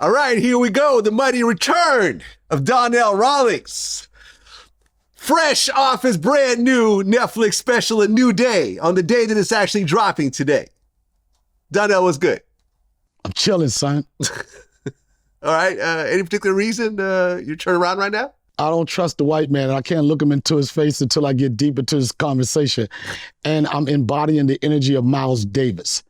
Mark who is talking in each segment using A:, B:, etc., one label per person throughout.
A: All right, here we go. The mighty return of Donnell Rawlings. Fresh off his brand new Netflix special, A New Day, on the day that it's actually dropping today. Donnell, was good?
B: I'm chilling, son.
A: All right. Any particular reason you're turning around right now?
B: I don't trust the white man. I can't look him into his face until I get deep into this conversation. And I'm embodying the energy of Miles Davis.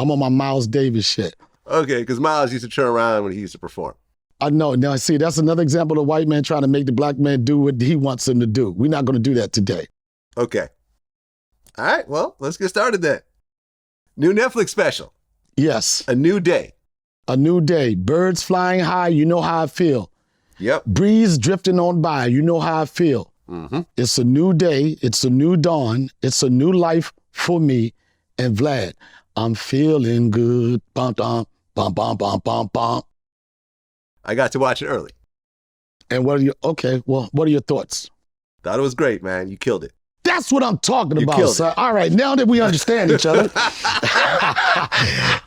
B: I'm on my Miles Davis shit.
A: Okay, because Miles used to turn around when he used to perform.
B: I know. Now, see, that's another example of the white man trying to make the black man do what he wants him to do. We're not going to do that today.
A: Okay. All right, well, let's get started then. New Netflix special.
B: Yes.
A: A New Day.
B: A new day. Birds flying high, you know how I feel.
A: Yep.
B: Breeze drifting on by, you know how I feel.
A: Mm-hmm.
B: It's a new day. It's a new dawn. It's a new life for me and Vlad. I'm feeling good. Bum, bum, bum, bum, bum, bum, bum.
A: I got to watch it early.
B: And what are your thoughts?
A: Thought it was great, man. You killed it.
B: That's what I'm talking about,
A: killed
B: son.
A: it.
B: All right, now that we understand each other.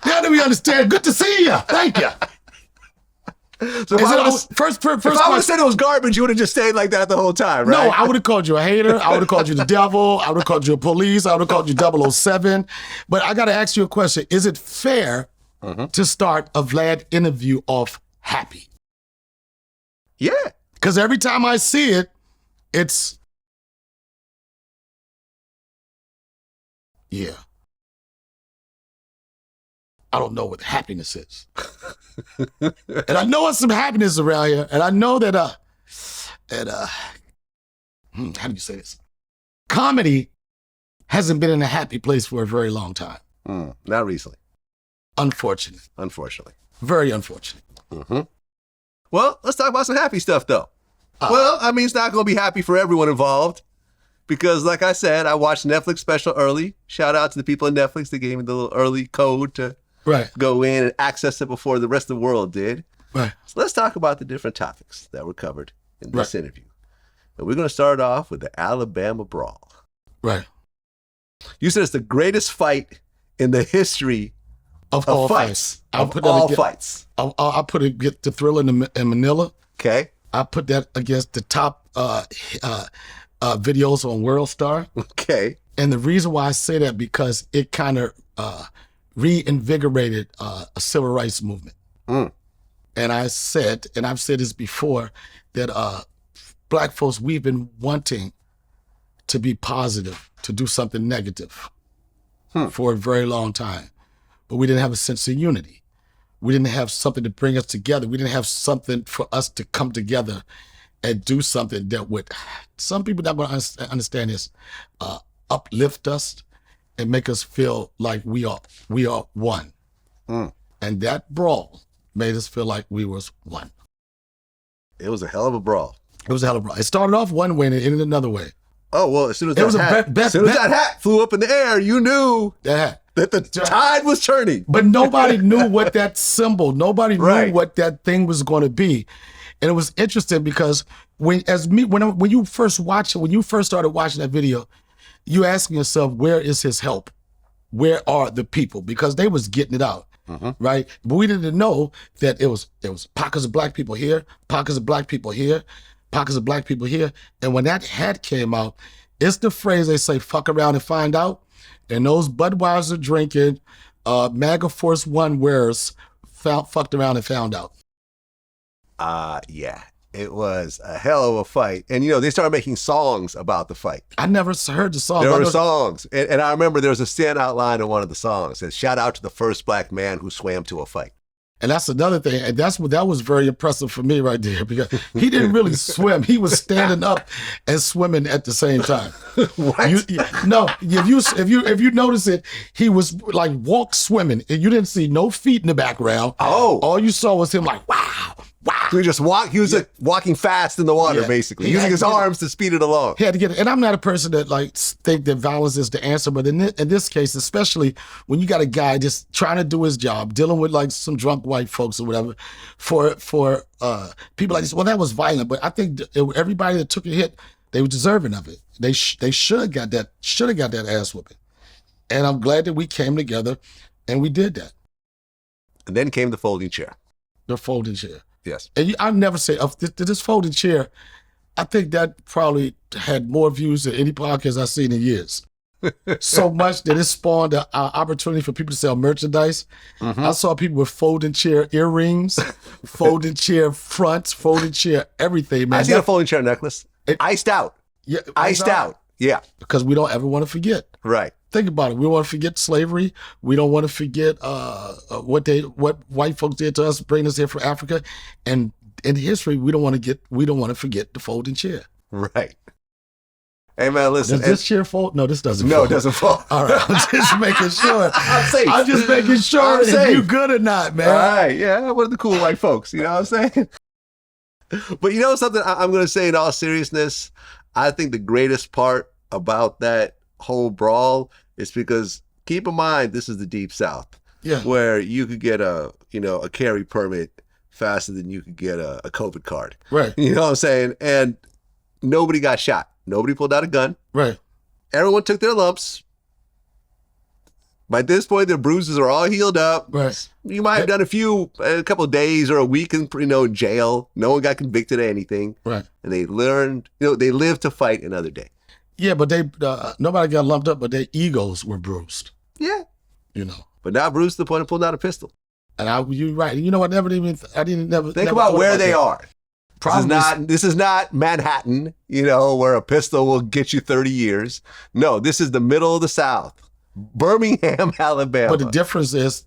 B: Now that we understand, good to see you. Thank you.
A: So if I would
B: First
A: have said it was garbage, you would have just stayed like that the whole time, right?
B: No, I would have called you a hater. I would have called you the devil. I would have called you a police. I would have called you 007. But I got to ask you a question. Is it fair to start a Vlad interview off happy?
A: Yeah.
B: Because every time I see it, it's, yeah. I don't know what happiness is. And I know there's some happiness around here. And I know that, how do you say this? Comedy hasn't been in a happy place for a very long time.
A: Not recently.
B: Unfortunate.
A: Unfortunately.
B: Very unfortunate.
A: Mm-hmm. Well, let's talk about some happy stuff, though. Well, I mean, it's not going to be happy for everyone involved. Because, like I said, I watched Netflix special early. Shout out to the people at Netflix that gave me the little early code to go in and access it before the rest of the world did.
B: Right.
A: So let's talk about the different topics that were covered in this interview. And we're going to start off with the Alabama Brawl.
B: Right.
A: You said it's the greatest fight in the history
B: of all fights.
A: I'll put it
B: get the Thriller in Manila.
A: Okay.
B: I put that against the top videos on World Star.
A: Okay.
B: And the reason why I say that because it kind of reinvigorated a civil rights movement. And I said, and I've said this before, that black folks, we've been wanting to be positive, to do something negative for a very long time. But we didn't have a sense of unity. We didn't have something to bring us together. We didn't have something for us to come together and do something that would, some people not going to understand this, uplift us and make us feel like we are one. And that brawl made us feel like we was one.
A: It was a hell of a brawl.
B: It was a hell of a brawl. It started off one way and it ended another way.
A: Oh, well, as soon as that hat flew up in the air, you knew that the tide was turning.
B: But nobody knew what that symbol, nobody knew what that thing was going to be. And it was interesting because when you first started watching that video, you asking yourself, where is his help? Where are the people? Because they was getting it out, right? But we didn't know that it was pockets of black people here, pockets of black people here, pockets of black people here. And when that hat came out, it's the phrase they say, fuck around and find out. And those Budweiser drinking, MAGA Force One wearers fucked around and found out.
A: Yeah, it was a hell of a fight. And, they started making songs about the fight.
B: I never heard the song.
A: There were songs. And I remember there was a standout line in one of the songs that shout out to the first black man who swam to a fight.
B: And that's another thing. And that was very impressive for me right there because he didn't really swim. He was standing up and swimming at the same time.
A: What?
B: If you notice it, he was like walk swimming and you didn't see no feet in the background.
A: Oh.
B: All you saw was him like, wow.
A: So he was like walking fast in the water, basically, using his arms to speed it along.
B: He had to get it. And I'm not a person that think that violence is the answer, but in this case, especially when you got a guy just trying to do his job, dealing with like some drunk white folks or whatever, for people like this, well, that was violent. But I think everybody that took a hit, they were deserving of it. They should have got that ass whooping. And I'm glad that we came together and we did that.
A: And then came the folding chair.
B: The folding chair.
A: Yes.
B: And I never say, of this folding chair, I think that probably had more views than any podcast I've seen in years. So much that it spawned an opportunity for people to sell merchandise. I saw people with folding chair earrings, folding chair fronts, folding chair everything, man.
A: I see a folding chair necklace. Iced out.
B: Yeah,
A: Iced out. Yeah.
B: Because we don't ever want to forget.
A: Right.
B: Think about it. We don't want to forget slavery. We don't want to forget what white folks did to us, bring us here from Africa. And in history, we don't want to forget the folding chair.
A: Right. Hey man, listen.
B: Does this chair fold? No, this doesn't.
A: No,
B: fold.
A: it doesn't fall.
B: All right, I'm just making sure.
A: I'm safe.
B: I'm just making sure
A: I'm
B: if
A: safe.
B: you good or not, man.
A: All right. Yeah, one of the cool white folks. You know what I'm saying? But you know something? I'm going to say in all seriousness, I think the greatest part about that whole brawl is because keep in mind this is the Deep South, where you could get a carry permit faster than you could get a COVID card.
B: Right.
A: You know what I'm saying? And nobody got shot. Nobody pulled out a gun.
B: Right.
A: Everyone took their lumps. By this point, their bruises are all healed up.
B: Right.
A: You might have done a couple of days or a week in jail. No one got convicted of anything.
B: Right. And
A: they learned, they lived to fight another day.
B: Yeah, but nobody got lumped up, but their egos were bruised.
A: Yeah.
B: You know.
A: But not bruised to the point of pulling out a pistol.
B: And you're right. You know, I didn't
A: think about where they are. This is not Manhattan, where a pistol will get you 30 years. No, this is the middle of the South. Birmingham, Alabama.
B: But the difference is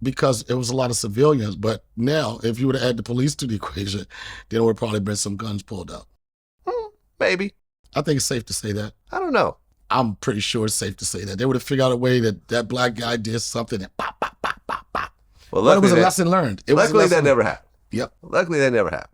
B: because it was a lot of civilians. But now, if you would have added the police to the equation, there would probably been some guns pulled out.
A: Maybe.
B: I think it's safe to say that.
A: I don't know.
B: I'm pretty sure it's safe to say that. They would have figured out a way that black guy did something and pop, pop, pop, pop, pop. Well, it was a lesson learned.
A: Luckily, that never happened.
B: Yep.
A: Luckily, that never happened.